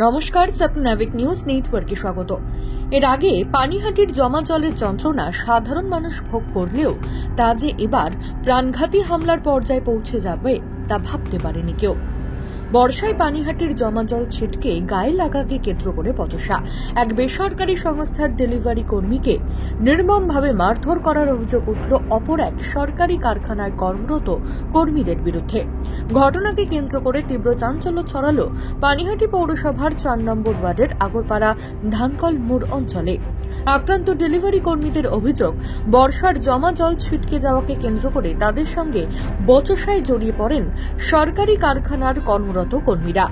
নমস্কার, স্বপ্নাবিক নিউজ নেটওয়ার্কে স্বাগত। এর আগে পানিহাটির জমা জলের যন্ত্রণা সাধারণ মানুষ ভোগ করলেও তা যে এবার প্রাণঘাতী হামলার পর্যায়ে পৌঁছে যাবে তা ভাবতে পারেনি কেউ। বর্ষায় পানিহাটির জমা জল ছিটকে গায়ে লাগাকে কেন্দ্র করে বচসা এক বেসরকারি সংস্থার ডেলিভারি কর্মীকে নির্মমভাবে মারধর করার অভিযোগ উঠল অপর এক সরকারি কারখানায় কর্মরত কর্মীদের বিরুদ্ধে। ঘটনাকে কেন্দ্র করে তীব্র চাঞ্চল্য ছড়ালো পানিহাটি পৌরসভার ৪ নম্বর ওয়ার্ডের আগরপাড়া ধানকল মোড় অঞ্চলে। আক্রান্ত ডেলিভারি কর্মীদের অভিযোগ, বর্ষার জমা জল ছিটকে যাওয়াকে কেন্দ্র করে তাদের সঙ্গে বচসায় জড়িয়ে পড়েন সরকারি কারখানার কর্মরত কর্মীরা।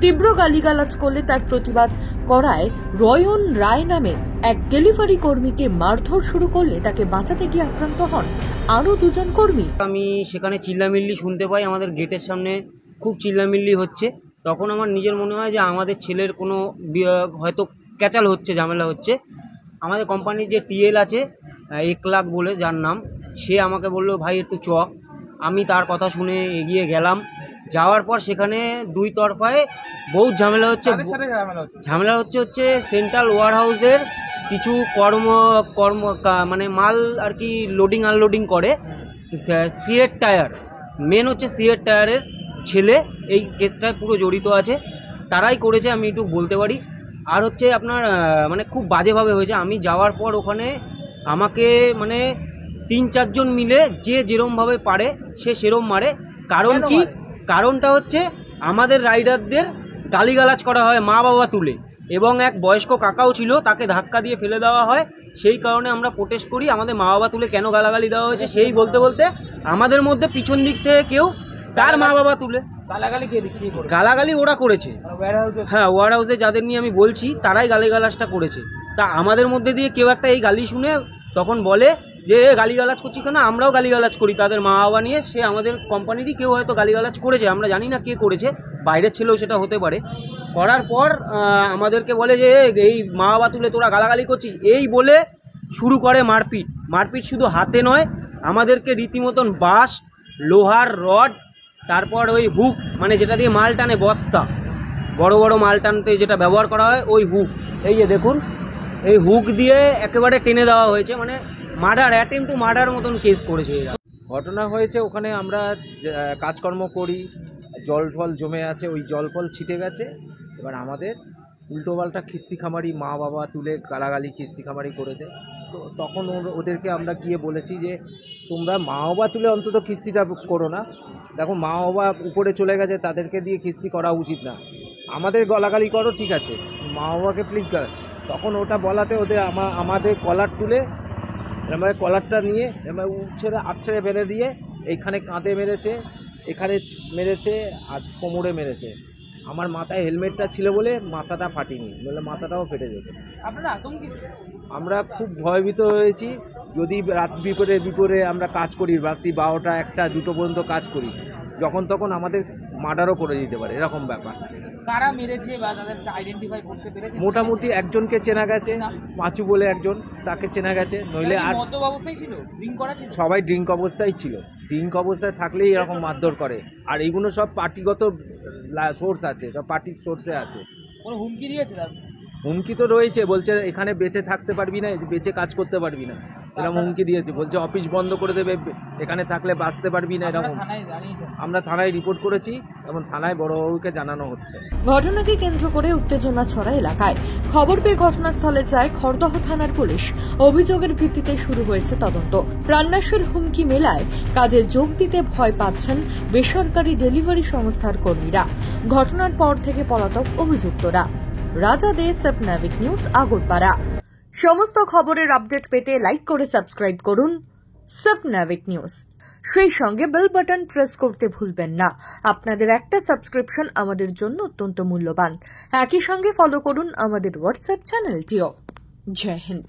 তীব্র গালিগালাজ করলে তার প্রতিবাদ করায় রয়ন রায় নামে এক ডেলিভারি কর্মীকে মারধর শুরু করলে তাকে বাঁচাতে গিয়ে আক্রান্ত হন আরও দুজন কর্মী। আমি সেখানে চিল্লামিল্লি শুনতে পাই, আমাদের গেটের সামনে খুব চিল্লামিল্লি হচ্ছে। তখন আমার নিজের মনে হয় যে আমাদের ছেলের কোনো হয়তো ক্যাচাল হচ্ছে, ঝামেলা হচ্ছে। আমাদের কোম্পানির যে টিএল আছে 1 লাখ বলে, যার নাম, সে আমাকে বললো ভাই একটু চ। আমি তার কথা শুনে এগিয়ে গেলাম। যাওয়ার পর সেখানে দুই তরফায় বহুত ঝামেলা হচ্ছে। ঝামেলা হচ্ছে সেন্ট্রাল ওয়ার হাউসের কিছু মানে মাল আর কি লোডিং আনলোডিং করে। সিএর টায়ার, মেন হচ্ছে সিএর টায়ারের ছেলে এই কেসটায় পুরো জড়িত আছে, তারাই করেছে, আমি একটু বলতে পারি। আর হচ্ছে আপনার মানে খুব বাজেভাবে হয়েছে। আমি যাওয়ার পর ওখানে আমাকে মানে 3-4 জন মিলে যে যেরমভাবে পারে সে সেরম মারে। কারণ কি? কারণটা হচ্ছে আমাদের রাইডারদের গালিগালাজ করা হয় মা বাবা তুলে, এবং এক বয়স্ক কাকাও ছিল, তাকে ধাক্কা দিয়ে ফেলে দেওয়া হয়। সেই কারণে আমরা প্রোটেস্ট করি, আমাদের মা বাবা তুলে কেন গালাগালি দেওয়া হয়েছে সেই বলতে বলতে আমাদের মধ্যে পিছন দিক থেকে কেউ তার মা বাবা তুলে গালাগালি ওরা করেছে। হ্যাঁ, ওয়ার হাউসে যাদের নিয়ে আমি বলছি তারাই গালিগালাজটা করেছে। তা আমাদের মধ্যে দিয়ে কেউ একটা এই গালি শুনে তখন বলে যে গালিগালাজ করছি কেন, আমরাও গালিগালাজ করি তাদের মা বাবা নিয়ে। সে আমাদের কোম্পানিরই কেউ হয়তো গালিগালাজ করেছে, আমরা জানি না কে করেছে, বাইরের ছেলেও সেটা হতে পারে। করার পর আমাদেরকে বলে যে এই মা বাবা তুলে তোরা গালাগালি করছিস, এই বলে শুরু করে মারপিট। মারপিট শুধু হাতে নয়, আমাদেরকে রীতিমতন বাঁশ, লোহার রড, তারপর ওই হুক, মানে যেটা দিয়ে মাল টানে, বস্তা, বড় বড় মাল টানতে যেটা ব্যবহার করা হয় ওই হুক, এই যে দেখুন, এই হুক দিয়ে একেবারে টেনে দেওয়া হয়েছে। মানে মার্ডার, অ্যাটেম্প টু মার্ডার মতন কেস করেছে এরা। ঘটনা হয়েছে ওখানে আমরা কাজকর্ম করি, জল ফল জমে আছে, ওই জল ফল ছিটে গেছে। এবার আমাদের উল্টোপাল্টা খিস্তি খামারি মা বাবা তুলে গালাগালি খিস্তি খামারি করেছে। তো তখন ওদেরকে আমরা গিয়ে বলেছি যে তোমরা মা বাবা তুলে অন্তত খিস্তিটা করো না। দেখো মা বাবা উপরে চলে গেছে, তাদেরকে দিয়ে খিস্তি করা উচিত না। আমাদের গালাগালি করো ঠিক আছে, মা বাবাকে প্লিজ গালা। তখন ওটা বলাতে ওদের আমাদের কলার তুলে, আমাদের কলারটা নিয়ে আছড়ে ফেলে দিয়ে এইখানে কাঁধে মেরেছে, এখানে মেরেছে আর কোমরে মেরেছে। আমার মাথায় হেলমেটটা ছিল বলে মাথাটা ফাটিনি, বলে মাথাটাও ফেটে যেত। আপনারা আতঙ্কিত? আমরা খুব ভয়ভীত হয়েছি। যদি রাত বিপরে আমরা কাজ করি, রাত্রি 12টা 1টা 2টো পর্যন্ত কাজ করি, যখন তখন আমাদের মার্ডারও করে দিতে পারে, এরকম ব্যাপার। কারা মেরেছে বা তাদেরকে আইডেন্টিফাই করতে পেরেছে? মোটামুটি একজনকে চেনা গেছে, পাঁচু বলে একজন, তাকে চেনা গেছে। নইলে আর মদ্যপ অবস্থায় ছিল, ড্রিঙ্ক করা ছিল, সবাই ড্রিঙ্ক অবস্থায় ছিল। ড্রিঙ্ক অবস্থায় থাকলেই এরকম মারধর করে। আর এইগুলো সব পার্টিগত সোর্স আছে, সব পার্টির সোর্সে আছে। কোনো হুমকি দিয়েছে? হুমকি তো রয়েছে, বলছে এখানে বেঁচে থাকতে পারবি না, বেঁচে কাজ করতে পারবি না, এরকম হুমকি দিয়েছে। বলছে অফিস বন্ধ করে দেবে, এখানে থাকলে বাঁচতে পারবি না, এরকম। আমরা থানায় রিপোর্ট করেছি, এবং থানায় বড়বাবুকে জানানো হচ্ছে। ঘটনাকে কেন্দ্র করে উত্তেজনা ছড়া এলাকায়। খবর পেয়ে ঘটনাস্থলে যায় খড়দহ থানার পুলিশ। অভিযোগের ভিত্তিতে শুরু হয়েছে তদন্ত। প্রাণনাশের হুমকি মেলায় কাজে যোগ দিতে ভয় পাচ্ছেন বেসরকারি ডেলিভারি সংস্থার কর্মীরা। ঘটনার পর থেকে পলাতক অভিযুক্তরা। রাজা দে, স্বপ্নাবিক নিউজ, আগরপাড়া। সমস্ত খবরের আপডেট পেতে লাইক করে সাবস্ক্রাইব করুন স্বপ্নাবিক নিউজ। সেই সঙ্গে বেল বাটন প্রেস করতে ভুলবেন না। আপনাদের একটা সাবস্ক্রিপশন আমাদের জন্য অত্যন্ত মূল্যবান। একই সঙ্গে ফলো করুন আমাদের হোয়াটসঅ্যাপ চ্যানেলটিও। জয় হিন্দ।